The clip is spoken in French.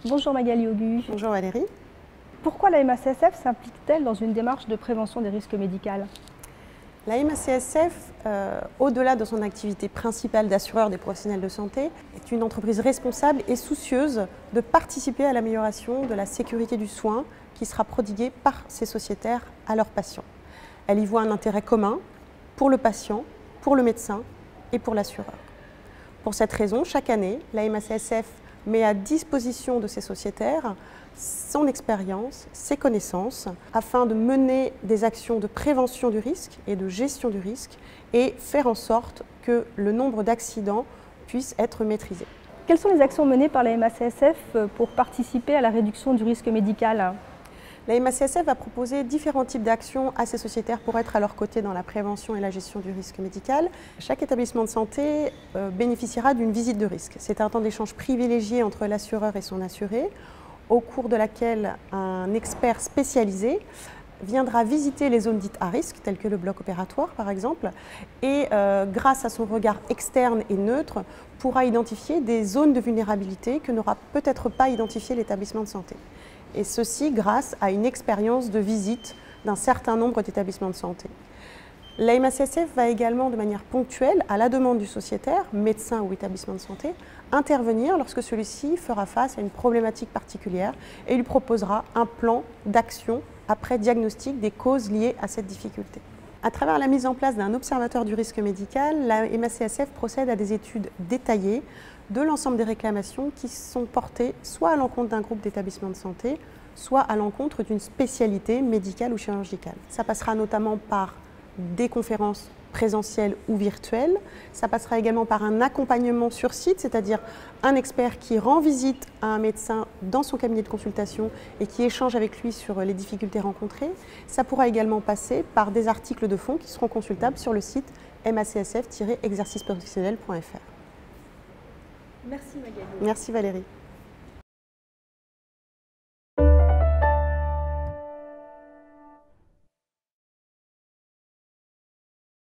Bonjour Magali Augu. Bonjour Valérie. Pourquoi la MACSF s'implique-t-elle dans une démarche de prévention des risques médicaux? La MACSF, au-delà de son activité principale d'assureur des professionnels de santé, est une entreprise responsable et soucieuse de participer à l'amélioration de la sécurité du soin qui sera prodiguée par ses sociétaires à leurs patients. Elle y voit un intérêt commun pour le patient, pour le médecin et pour l'assureur. Pour cette raison, chaque année, la MACSF met à disposition de ses sociétaires son expérience, ses connaissances, afin de mener des actions de prévention du risque et de gestion du risque et faire en sorte que le nombre d'accidents puisse être maîtrisé. Quelles sont les actions menées par la MACSF pour participer à la réduction du risque médical? La MACSF va proposer différents types d'actions à ses sociétaires pour être à leur côté dans la prévention et la gestion du risque médical. Chaque établissement de santé bénéficiera d'une visite de risque. C'est un temps d'échange privilégié entre l'assureur et son assuré, au cours de laquelle un expert spécialisé viendra visiter les zones dites à risque, telles que le bloc opératoire par exemple, et grâce à son regard externe et neutre, pourra identifier des zones de vulnérabilité que n'aura peut-être pas identifiées l'établissement de santé. Et ceci grâce à une expérience de visite d'un certain nombre d'établissements de santé. La MACSF va également, de manière ponctuelle, à la demande du sociétaire, médecin ou établissement de santé, intervenir lorsque celui-ci fera face à une problématique particulière et lui proposera un plan d'action après diagnostic des causes liées à cette difficulté. À travers la mise en place d'un observateur du risque médical, la MACSF procède à des études détaillées de l'ensemble des réclamations qui sont portées soit à l'encontre d'un groupe d'établissements de santé, soit à l'encontre d'une spécialité médicale ou chirurgicale. Ça passera notamment par des conférences présentielles ou virtuelles. Ça passera également par un accompagnement sur site, c'est-à-dire un expert qui rend visite à un médecin dans son cabinet de consultation et qui échange avec lui sur les difficultés rencontrées. Ça pourra également passer par des articles de fond qui seront consultables sur le site macsf-exerciceprofessionnel.fr. Merci Magali. Merci Valérie.